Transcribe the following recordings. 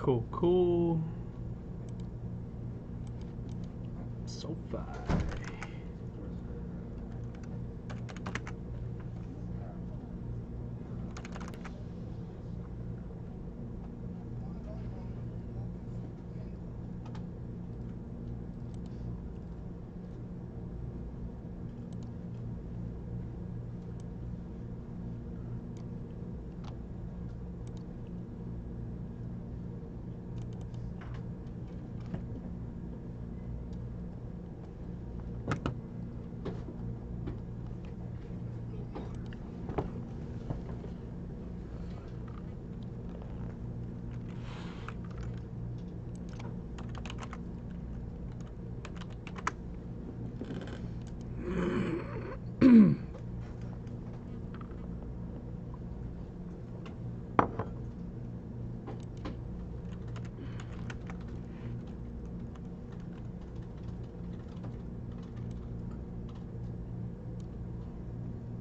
Cool, cool. SoFi.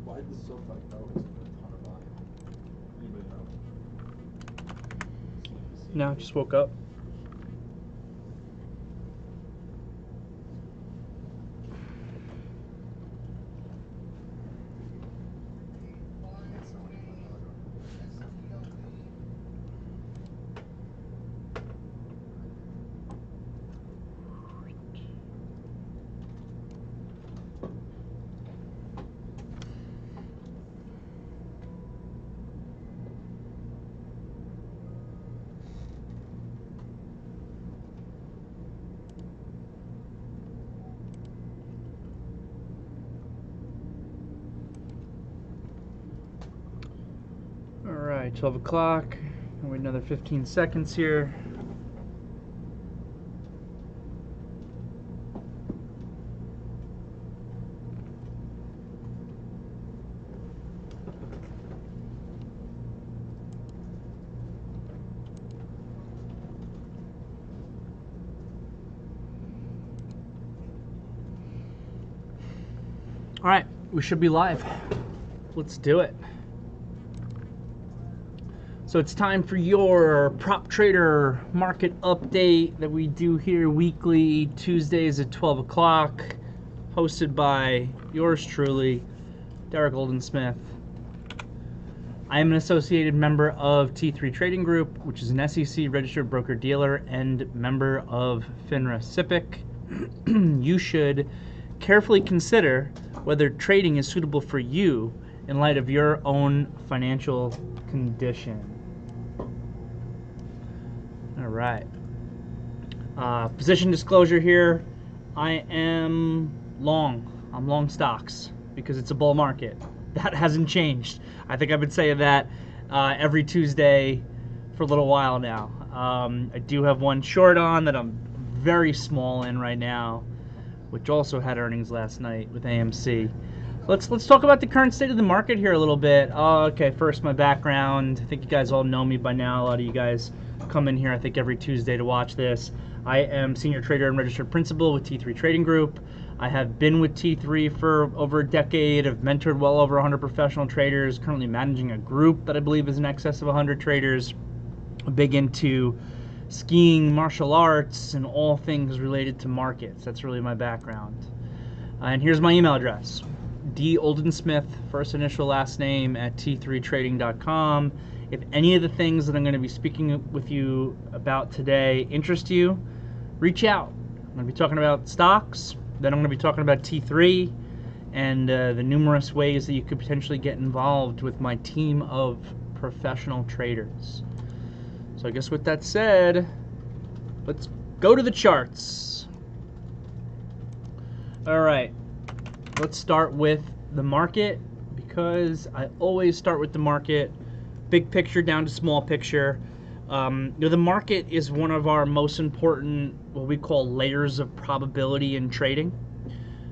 Why did the SoFi go to a ton of volume? Anybody know? No, just woke up. All right, 12 o'clock. Wait another 15 seconds here. All right, we should be live. Let's do it. So it's time for your prop trader market update that we do here weekly, Tuesdays at 12 o'clock, hosted by yours truly, Derrick Oldensmith. I am an associated member of T3 Trading Group, which is an SEC registered broker-dealer and member of FINRA SIPC. You should carefully consider whether trading is suitable for you in light of your own financial condition. All right. Position disclosure here. I am long. I'm long stocks because it's a bull market. That hasn't changed. I think I've been saying that every Tuesday for a little while now. I do have one short on that I'm very small in right now, which also had earnings last night with AMC. Let's talk about the current state of the market here a little bit. Okay, first my background. I think you guys all know me by now. A lot of you guys come in here, I think, every Tuesday to watch this. I am senior trader and registered principal with T3 Trading Group. I have been with T3 for over a decade. I've mentored well over 100 professional traders, currently managing a group that I believe is in excess of 100 traders. I'm big into skiing, martial arts, and all things related to markets. That's really my background. And here's my email address. D. Oldensmith, first initial last name, at t3trading.com. If any of the things that I'm going to be speaking with you about today interest you, reach out. I'm going to be talking about stocks, then I'm going to be talking about T3 and the numerous ways that you could potentially get involved with my team of professional traders. So I guess with that said, let's go to the charts. All right, let's start with the market because I always start with the market. Big picture down to small picture. The market is one of our most important, what we call layers of probability in trading.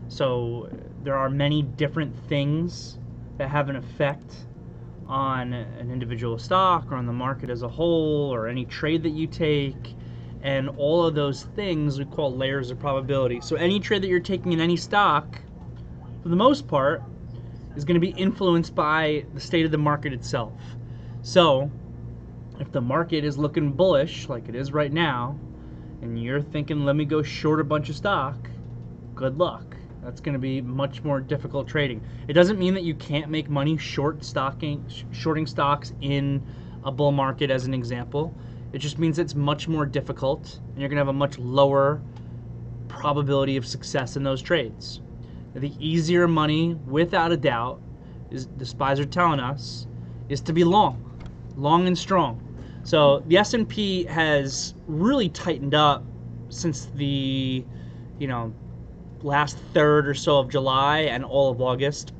So there are many different things that have an effect on an individual stock or on the market as a whole or any trade that you take. And all of those things we call layers of probability. So any trade that you're taking in any stock, for the most part, is going to be influenced by the state of the market itself. So If the market is looking bullish, like it is right now, and you're thinking, let me go short a bunch of stock, good luck. That's going to be much more difficult trading. It doesn't mean that you can't make money shorting stocks in a bull market, as an example. It just means it's much more difficult, and you're going to have a much lower probability of success in those trades. The easier money, without a doubt, is the SPYs are telling us, is to be long and strong. So the S&P has really tightened up since the, last third or so of July and all of August.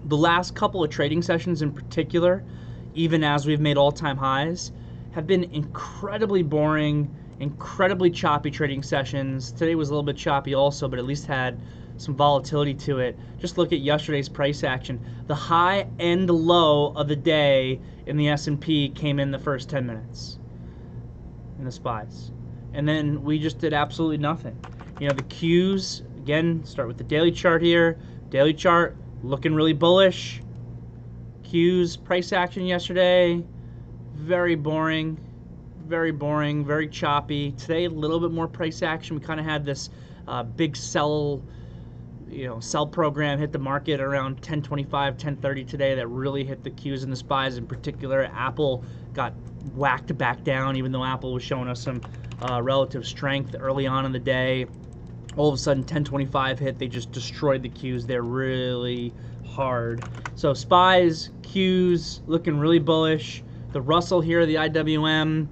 The last couple of trading sessions in particular, even as we've made all-time highs, have been incredibly boring, incredibly choppy trading sessions. Today was a little bit choppy also, but at least had some volatility to it. Just look at yesterday's price action. The high and low of the day in the S&P came in the first 10 minutes in the SPYs. And then we just did absolutely nothing. The Qs, again, start with the daily chart here. Daily chart looking really bullish. Qs, price action yesterday, very boring, very choppy. Today, a little bit more price action. We kind of had this big sell program hit the market around 10:25, 10:30 today that really hit the Qs and the SPYs in particular. Apple got whacked back down, even though Apple was showing us some relative strength early on in the day. All of a sudden, 10:25 hit. They just destroyed the Qs. They're really hard. So SPYs, Qs, looking really bullish. The Russell here, the IWM,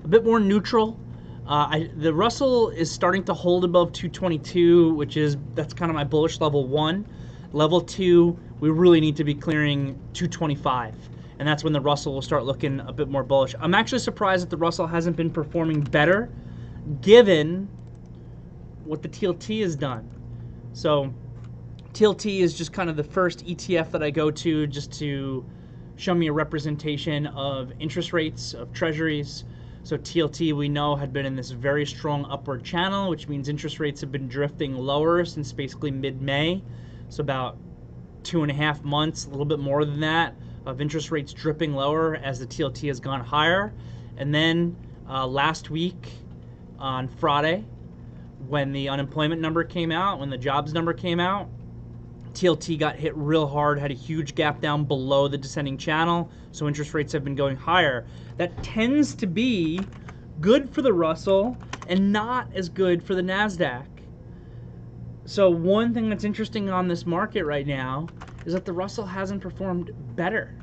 a bit more neutral. The Russell is starting to hold above 222, that's kind of my bullish level 1. Level 2, we really need to be clearing 225, and that's when the Russell will start looking a bit more bullish. I'm actually surprised that the Russell hasn't been performing better, given what the TLT has done. So TLT is just kind of the first ETF that I go to just to show me a representation of interest rates, of treasuries. So TLT, we know, had been in this very strong upward channel, which means interest rates have been drifting lower since basically mid-May. So about 2.5 months, a little bit more than that, of interest rates dripping lower as the TLT has gone higher. And then last week on Friday, when the unemployment number came out, when the jobs number came out, TLT got hit real hard, had a huge gap down below the descending channel, so interest rates have been going higher. That tends to be good for the Russell and not as good for the NASDAQ. So one thing that's interesting on this market right now is that the Russell hasn't performed better,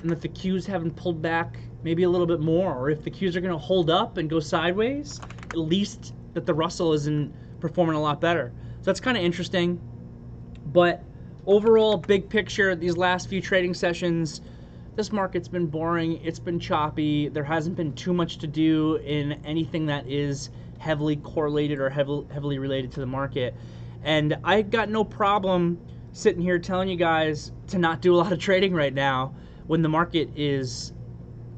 and that the Qs haven't pulled back maybe a little bit more, or if the Qs are going to hold up and go sideways, at least that the Russell isn't performing a lot better. So that's kind of interesting. But overall, big picture, these last few trading sessions, this market's been boring, it's been choppy, there hasn't been too much to do in anything that is heavily correlated or heavily related to the market. And I got no problem sitting here telling you guys to not do a lot of trading right now when the market is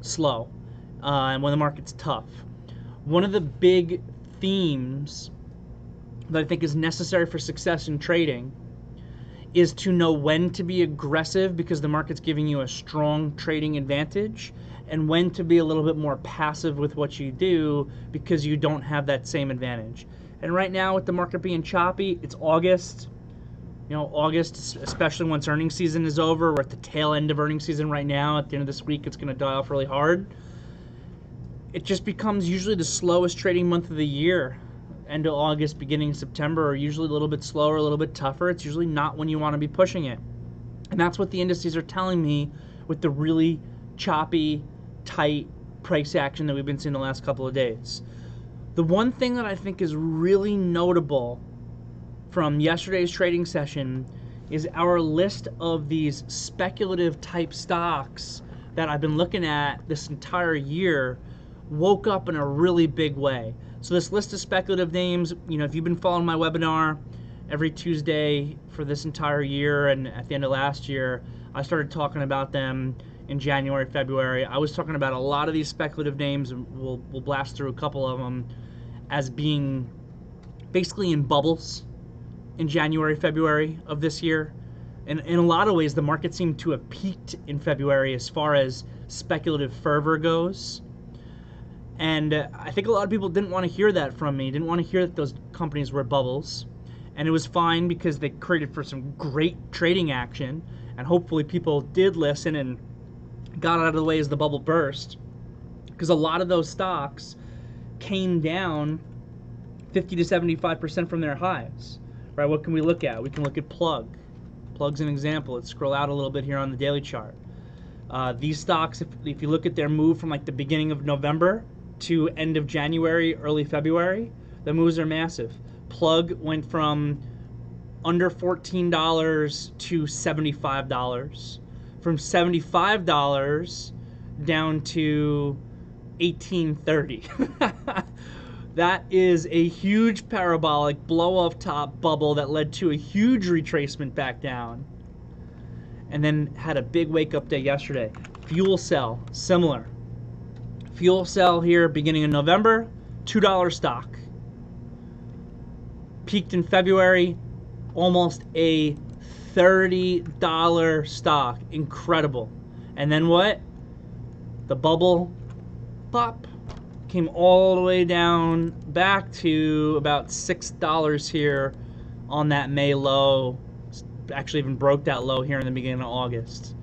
slow and when the market's tough. One of the big themes that I think is necessary for success in trading is to know when to be aggressive because the market's giving you a strong trading advantage, and when to be a little bit more passive with what you do because you don't have that same advantage. And right now, with the market being choppy, it's August. August, especially once earnings season is over, we're at the tail end of earnings season right now. At the end of this week, it's going to die off really hard. It just becomes usually the slowest trading month of the year. End of August, beginning of September are usually a little bit slower, a little bit tougher. It's usually not when you want to be pushing it. And that's what the indices are telling me with the really choppy, tight price action that we've been seeing the last couple of days. The one thing that I think is really notable from yesterday's trading session is our list of these speculative type stocks that I've been looking at this entire year woke up in a really big way. So this list of speculative names, if you've been following my webinar every Tuesday for this entire year and at the end of last year, I started talking about them in January, February. I was talking about a lot of these speculative names, and we'll blast through a couple of them, as being basically in bubbles in January, February of this year. And in a lot of ways, the market seemed to have peaked in February as far as speculative fervor goes. And I think a lot of people didn't want to hear that from me, didn't want to hear that those companies were bubbles. And it was fine because they created for some great trading action. And hopefully people did listen and got out of the way as the bubble burst. Because a lot of those stocks came down 50 to 75% from their highs. Right? What can we look at? We can look at Plug. Plug's an example. Let's scroll out a little bit here on the daily chart. These stocks, if you look at their move from like the beginning of November to end of January, early February, the moves are massive. Plug went from under $14 to $75. From $75 down to $18.30. That is a huge parabolic blow-off top bubble that led to a huge retracement back down. And then had a big wake-up day yesterday. Fuel Cell, similar. Fuel Cell here beginning in November, $2 stock. Peaked in February, almost a $30 stock. Incredible. And then what? The bubble, pop, came all the way down back to about $6 here on that May low. Actually even broke that low here in the beginning of August.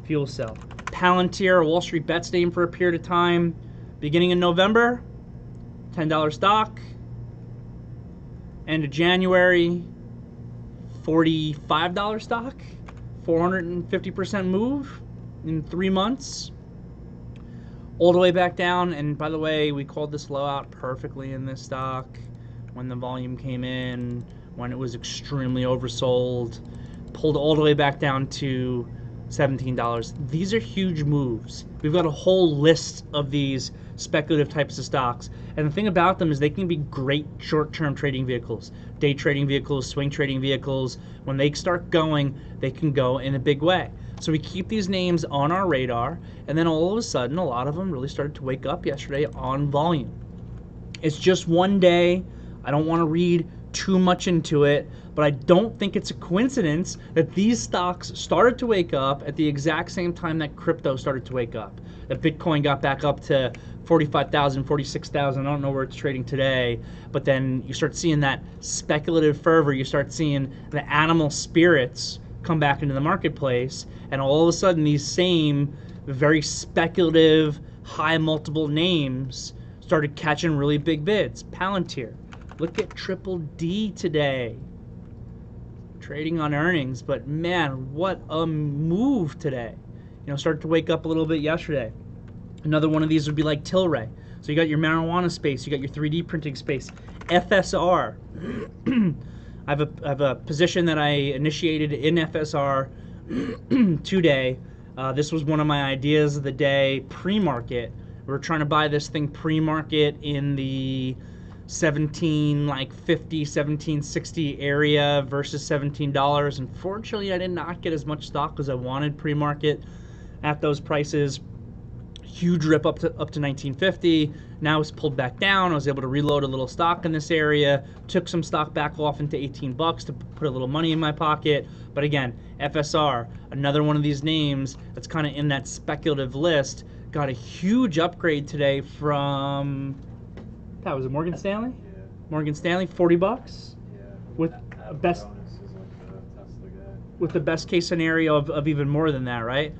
Fuel Cell. Palantir, a Wall Street Bets name for a period of time. Beginning in November, $10 stock. End of January, $45 stock. 450% move in 3 months. All the way back down, and by the way, we called this low out perfectly in this stock when the volume came in, when it was extremely oversold, pulled all the way back down to $17. These are huge moves. We've got a whole list of these speculative types of stocks, and the thing about them is they can be great short-term trading vehicles, day trading vehicles, swing trading vehicles. When they start going, they can go in a big way. So we keep these names on our radar, and then all of a sudden, a lot of them really started to wake up yesterday on volume. It's just one day. I don't want to read too much into it, but I don't think it's a coincidence that these stocks started to wake up at the exact same time that crypto started to wake up. That Bitcoin got back up to 45,000, 46,000. I don't know where it's trading today, but then you start seeing that speculative fervor. You start seeing the animal spirits come back into the marketplace, and all of a sudden these same very speculative high multiple names started catching really big bids. Palantir, look at Triple D today, trading on earnings, but man, what a move today. You know, started to wake up a little bit yesterday. Another one of these would be like Tilray. So you got your marijuana space, you got your 3D printing space. FSR. I have a position that I initiated in FSR today. This was one of my ideas of the day, pre-market. We were trying to buy this thing pre-market in the 17.50, 17.60 area versus $17. Unfortunately, I did not get as much stock as I wanted pre-market at those prices. Huge rip up to 19.50. Now it's pulled back down. I was able to reload a little stock in this area. Took some stock back off into 18 bucks to put a little money in my pocket. But again, FSR, another one of these names that's kind of in that speculative list, got a huge upgrade today from, that was it Morgan Stanley? Yeah. Morgan Stanley, 40 bucks? Yeah. With Apple best, bonus is like the Tesla guy. with the best case scenario of even more than that, right?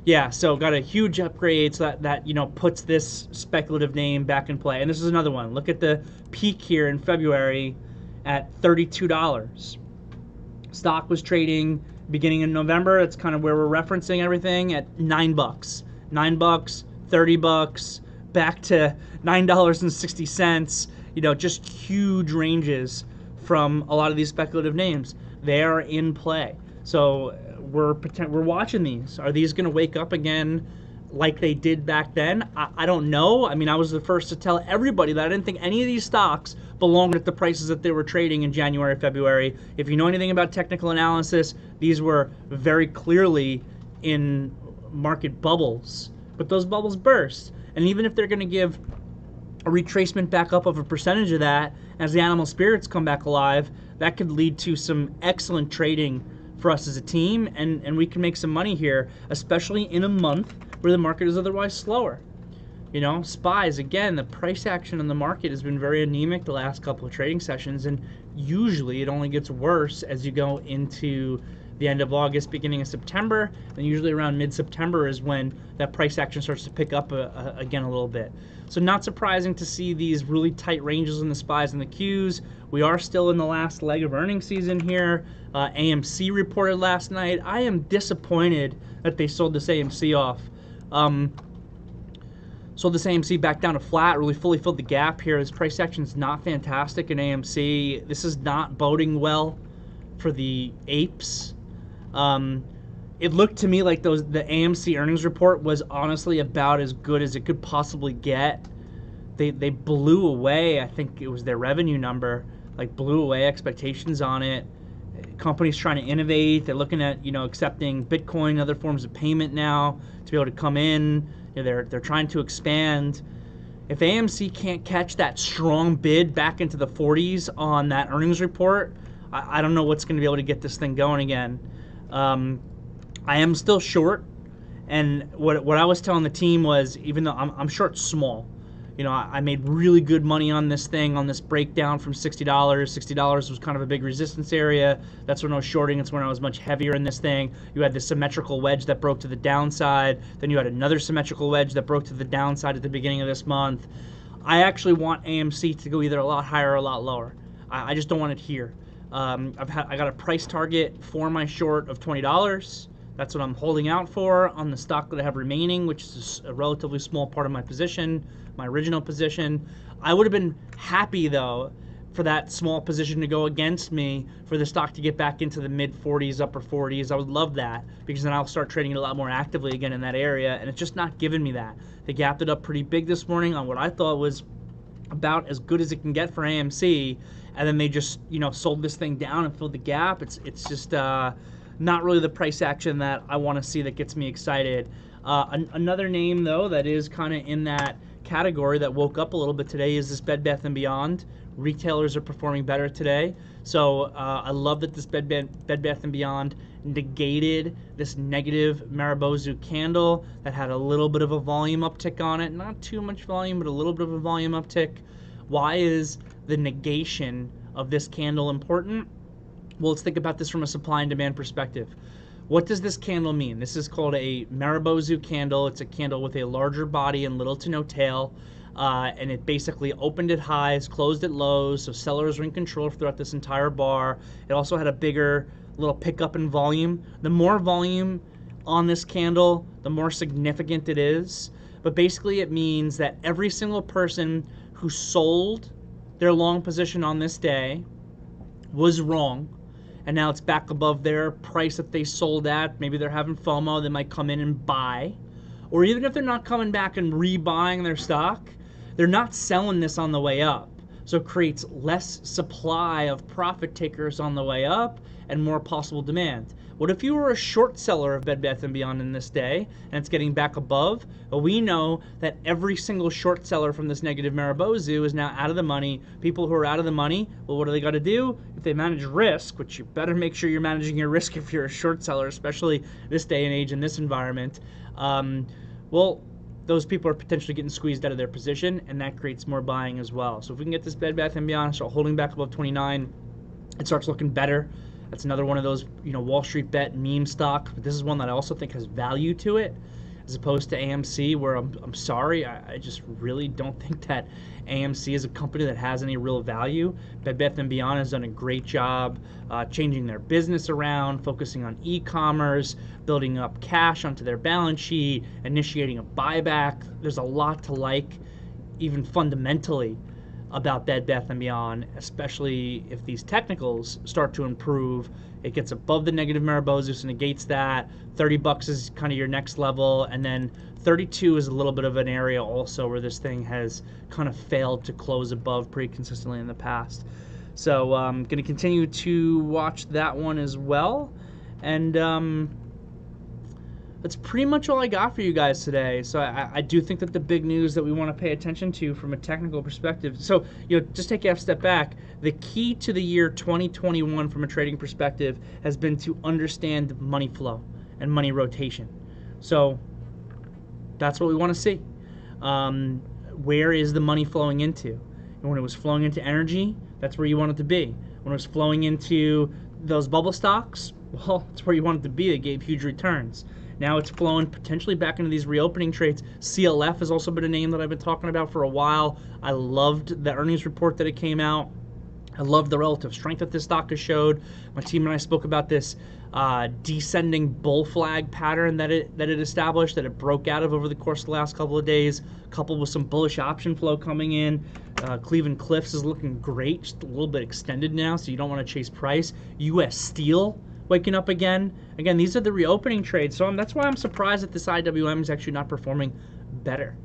Yeah, so got a huge upgrade, so that you know, puts this speculative name back in play. And this is another one. Look at the peak here in February at $32. Stock was trading beginning in November. It's kind of where we're referencing everything at $9. $9, 30 bucks, back to $9.60. You know, just huge ranges from a lot of these speculative names. They are in play. So we're watching these. Are these going to wake up again like they did back then? I don't know. I mean, I was the first to tell everybody that I didn't think any of these stocks belonged at the prices that they were trading in January, February. If you know anything about technical analysis, these were very clearly in market bubbles. But those bubbles burst. And even if they're going to give a retracement back up of a percentage of that as the animal spirits come back alive, that could lead to some excellent trading for us as a team, and we can make some money here, especially in a month where the market is otherwise slower. You know, SPYs, again, the price action in the market has been very anemic the last couple of trading sessions, and usually it only gets worse as you go into the end of August, beginning of September, and usually around mid-September is when that price action starts to pick up again a little bit. So not surprising to see these really tight ranges in the SPYs and the Qs. We are still in the last leg of earnings season here. AMC reported last night. I am disappointed that they sold this AMC off. Sold this AMC back down to flat, really fully filled the gap here. This price action is not fantastic in AMC. This is not boding well for the apes. It looked to me like the AMC earnings report was honestly about as good as it could possibly get. They blew away, I think it was their revenue number, like blew away expectations on it. Companies trying to innovate. They're looking at, you know, accepting Bitcoin and other forms of payment now to be able to come in. You know, they're trying to expand. If AMC can't catch that strong bid back into the 40s on that earnings report, I don't know what's going to be able to get this thing going again. I am still short, and what I was telling the team was, even though I'm short small, you know, I made really good money on this thing, on this breakdown from $60. $60 was kind of a big resistance area. That's when I was shorting. It's when I was much heavier in this thing. You had the symmetrical wedge that broke to the downside. Then you had another symmetrical wedge that broke to the downside at the beginning of this month. I actually want AMC to go either a lot higher or a lot lower. I just don't want it here. I got a price target for my short of $20. That's what I'm holding out for on the stock that I have remaining, which is a relatively small part of my position, my original position. I would have been happy, though, for that small position to go against me, for the stock to get back into the mid-40s, upper 40s. I would love that, because then I'll start trading it a lot more actively again in that area, and it's just not giving me that. They gapped it up pretty big this morning on what I thought was about as good as it can get for AMC, and then they just, you know, sold this thing down and filled the gap. It's just not really the price action that I want to see that gets me excited. Another name, though, that is kind of in that category that woke up a little bit today is this Bed Bath & Beyond. Retailers are performing better today. So I love that this Bed Bath & Beyond negated this negative Maribozu candle that had a little bit of a volume uptick on it. Not too much volume, but a little bit of a volume uptick. Why is the negation of this candle important? Well, let's think about this from a supply and demand perspective. What does this candle mean? This is called a Maribozu candle. It's a candle with a larger body and little to no tail. And it basically opened at highs, closed at lows, so sellers were in control throughout this entire bar. It also had a bigger little pickup in volume. The more volume on this candle, the more significant it is. But basically it means that every single person who sold their long position on this day was wrong, and now it's back above their price that they sold at. Maybe they're having FOMO, they might come in and buy. Or even if they're not coming back and rebuying their stock, they're not selling this on the way up. So it creates less supply of profit takers on the way up and more possible demand. What if you were a short seller of Bed Bath & Beyond in this day and it's getting back above? Well, we know that every single short seller from this negative Maribozu is now out of the money. People who are out of the money, well, what do they got to do? If they manage risk, which you better make sure you're managing your risk if you're a short seller, especially this day and age in this environment, well, those people are potentially getting squeezed out of their position, and that creates more buying as well. So if we can get this Bed Bath & Beyond start holding back above 29, it starts looking better. That's another one of those, you know, Wall Street bet meme stock. But this is one that I also think has value to it, as opposed to AMC, where I'm sorry, I just really don't think that AMC is a company that has any real value. Bed Bath & Beyond has done a great job changing their business around, focusing on e-commerce, building up cash onto their balance sheet, initiating a buyback. There's a lot to like, even fundamentally, about Bed Bath & Beyond, especially if these technicals start to improve. It gets above the negative Maribozu, so negates that. $30 is kind of your next level, and then 32 is a little bit of an area also where this thing has kind of failed to close above pretty consistently in the past. So I'm going to continue to watch that one as well. And That's pretty much all I got for you guys today. So I do think that the big news that we want to pay attention to from a technical perspective. So, just take a step back. The key to the year 2021 from a trading perspective has been to understand money flow and money rotation. So that's what we want to see. Where is the money flowing into? And when it was flowing into energy, that's where you want it to be. When it was flowing into those bubble stocks, well, that's where you want it to be. They gave huge returns. Now it's flowing potentially back into these reopening trades. CLF has also been a name that I've been talking about for a while. I loved the earnings report that it came out. I love the relative strength that this stock has showed. My team and I spoke about this descending bull flag pattern that it established, that it broke out of over the course of the last couple of days, coupled with some bullish option flow coming in. Cleveland Cliffs is looking great, just a little bit extended now, so you don't want to chase price. U.S. Steel waking up again. Again, these are the reopening trades, so that's why I'm surprised that this IWM is actually not performing better,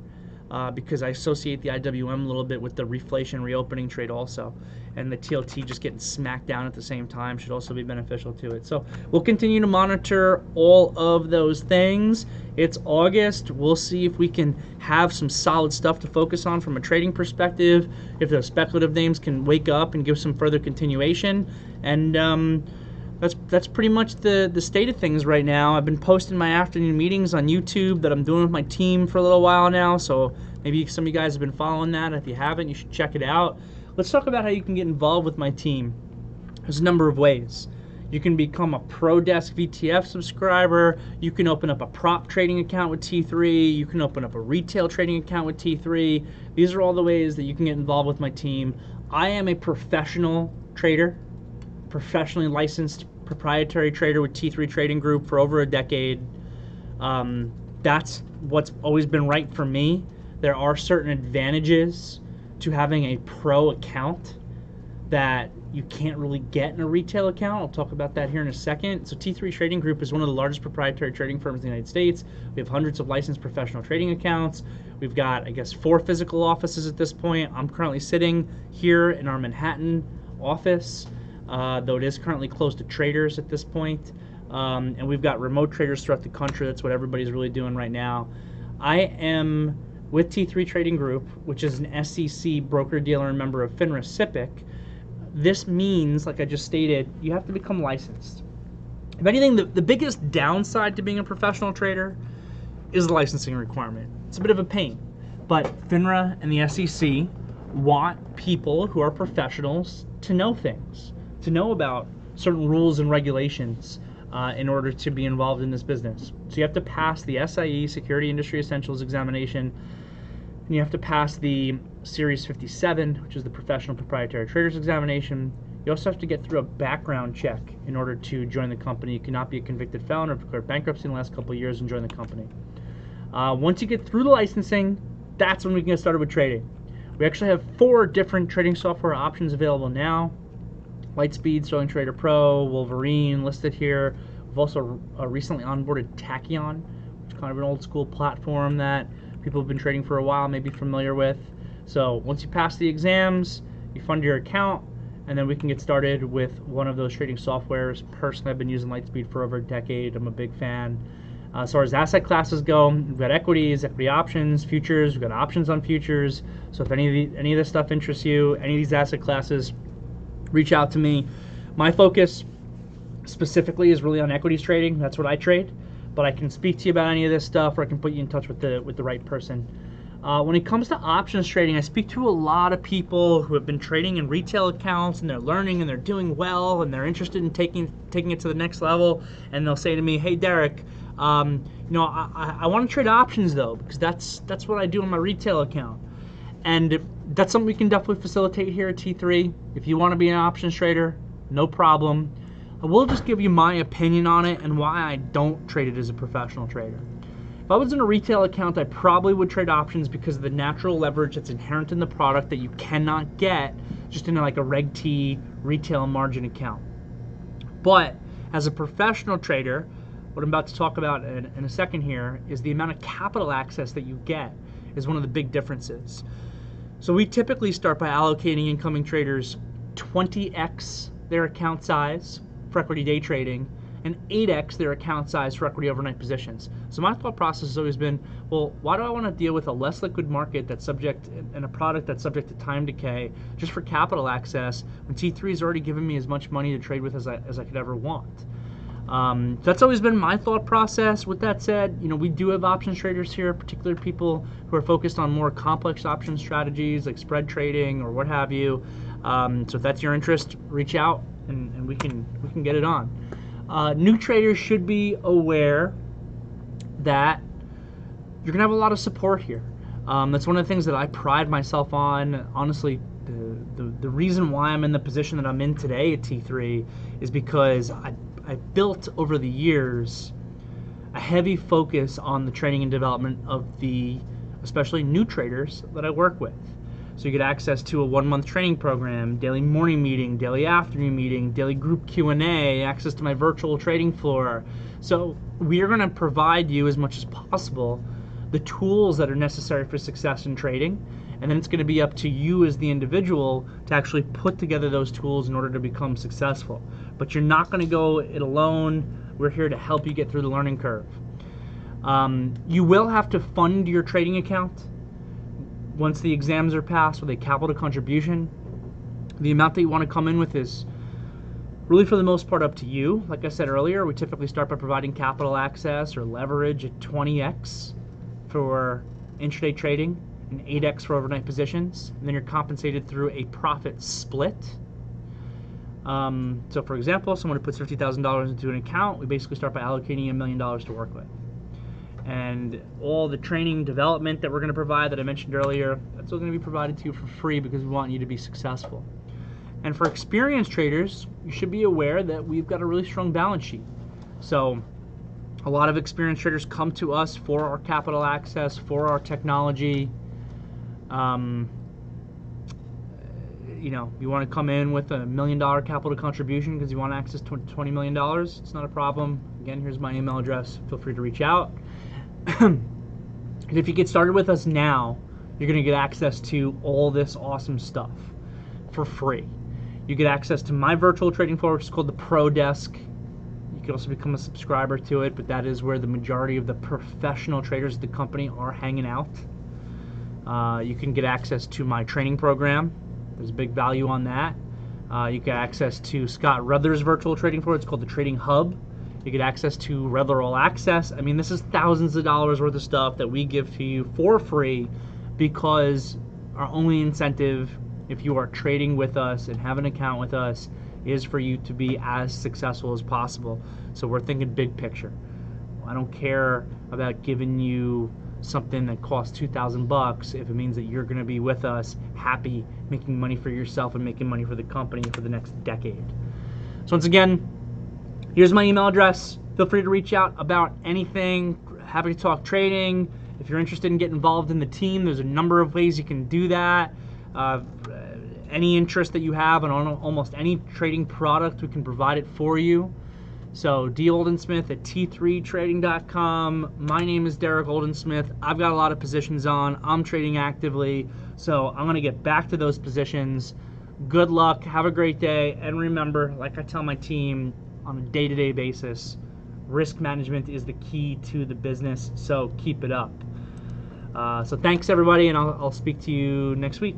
because I associate the IWM a little bit with the reflation reopening trade also, and the TLT just getting smacked down at the same time should also be beneficial to it. So we'll continue to monitor all of those things. It's August. We'll see if we can have some solid stuff to focus on from a trading perspective, if those speculative names can wake up and give some further continuation, and that's pretty much the state of things right now. I've been posting my afternoon meetings on YouTube that I'm doing with my team for a little while now, so maybe some of you guys have been following that. If you haven't, you should check it out. Let's talk about how you can get involved with my team. There's a number of ways. You can become a ProDesk VTF subscriber. You can open up a prop trading account with T3. You can open up a retail trading account with T3. These are all the ways that you can get involved with my team. I am a professional trader, professionally licensed proprietary trader with T3 Trading Group for over a decade. That's what's always been right for me. There are certain advantages to having a pro account that you can't really get in a retail account. I'll talk about that here in a second. So T3 Trading Group is one of the largest proprietary trading firms in the United States. We have hundreds of licensed professional trading accounts. We've got, I guess, 4 physical offices at this point. I'm currently sitting here in our Manhattan office, though it is currently closed to traders at this point. And we've got remote traders throughout the country. That's what everybody's really doing right now. I am with T3 Trading Group, which is an SEC broker-dealer and member of FINRA SIPC. This means, like I just stated, you have to become licensed. If anything, the biggest downside to being a professional trader is the licensing requirement. It's a bit of a pain, but FINRA and the SEC want people who are professionals to know things, to know about certain rules and regulations in order to be involved in this business. So you have to pass the SIE, Security Industry Essentials examination, and you have to pass the Series 57, which is the Professional Proprietary Traders examination. You also have to get through a background check in order to join the company. You cannot be a convicted felon or declared bankruptcy in the last couple of years and join the company. Once you get through the licensing, that's when we can get started with trading. We actually have 4 different trading software options available now. Lightspeed, Sterling Trader Pro, Wolverine listed here. We've also recently onboarded Tachyon, which is kind of an old school platform that people have been trading for a while, may be familiar with. So once you pass the exams, you fund your account, and then we can get started with one of those trading softwares. Personally, I've been using Lightspeed for over a decade. I'm a big fan. As far as asset classes go, we've got equities, equity options, futures. We've got options on futures. So if any of this stuff interests you, any of these asset classes, reach out to me. My focus specifically is really on equities trading. That's what I trade, but I can speak to you about any of this stuff, or I can put you in touch with the right person. When it comes to options trading, I speak to a lot of people who have been trading in retail accounts, and they're learning and they're doing well, and they're interested in taking it to the next level. And they'll say to me, "Hey, Derek, I want to trade options though, because that's what I do in my retail account." And that's something we can definitely facilitate here at T3. If you want to be an options trader, no problem. I will just give you my opinion on it and why I don't trade it as a professional trader. If I was in a retail account, I probably would trade options because of the natural leverage that's inherent in the product that you cannot get just in like a Reg T retail margin account. But as a professional trader, what I'm about to talk about in a second here is the amount of capital access that you get is one of the big differences. So we typically start by allocating incoming traders 20x their account size for equity day trading, and 8x their account size for equity overnight positions. So my thought process has always been, well, why do I want to deal with a less liquid market that's subject, and a product that's subject to time decay just for capital access when T3 has already given me as much money to trade with as I could ever want? So that's always been my thought process. With that said, we do have options traders here, particularly people who are focused on more complex option strategies like spread trading or what have you. So if that's your interest, reach out and we can get it on. New traders should be aware that you're gonna have a lot of support here. That's one of the things that I pride myself on. Honestly, the reason why I'm in the position that I'm in today at T3 is because I built over the years a heavy focus on the training and development of the especially new traders that I work with. So you get access to a 1-month training program, daily morning meeting, daily afternoon meeting, daily group Q&A, access to my virtual trading floor. So we are going to provide you as much as possible the tools that are necessary for success in trading, and then it's going to be up to you as the individual to actually put together those tools in order to become successful. But you're not going to go it alone. We're here to help you get through the learning curve. You will have to fund your trading account once the exams are passed with a capital contribution. The amount that you want to come in with is really for the most part up to you. Like I said earlier, we typically start by providing capital access or leverage at 20x for intraday trading and 8x for overnight positions, and then you're compensated through a profit split. So for example, someone who puts $50,000 into an account, we basically start by allocating $1 million to work with. And all the training development that we're going to provide that I mentioned earlier, that's all going to be provided to you for free because we want you to be successful. And for experienced traders, you should be aware that we've got a really strong balance sheet. So a lot of experienced traders come to us for our capital access, for our technology. You want to come in with $1 million capital contribution because you want access to $20 million, it's not a problem. Again, here's my email address. Feel free to reach out. And if you get started with us now, you're going to get access to all this awesome stuff for free. You get access to my virtual trading floor, which is called the Pro Desk. You can also become a subscriber to it, but that is where the majority of the professional traders at the company are hanging out. You can get access to my training program. There's a big value on that. You get access to Scott Ruther's virtual trading floor. It's called the Trading Hub. You get access to Ruther All Access. I mean, this is thousands of dollars worth of stuff that we give to you for free because our only incentive, if you are trading with us and have an account with us, is for you to be as successful as possible. So we're thinking big picture. I don't care about giving you something that costs $2,000 if it means that you're going to be with us happy, making money for yourself and making money for the company for the next decade. So once again, here's my email address. Feel free to reach out about anything. Happy to talk trading. If you're interested in getting involved in the team, there's a number of ways you can do that. Any interest that you have in almost any trading product, we can provide it for you. So D. Oldensmith at t3trading.com. My name is Derrick Oldensmith. I've got a lot of positions on. I'm trading actively. So I'm going to get back to those positions. Good luck. Have a great day. And remember, like I tell my team on a day-to-day basis, risk management is the key to the business. So keep it up. So thanks, everybody, and I'll speak to you next week.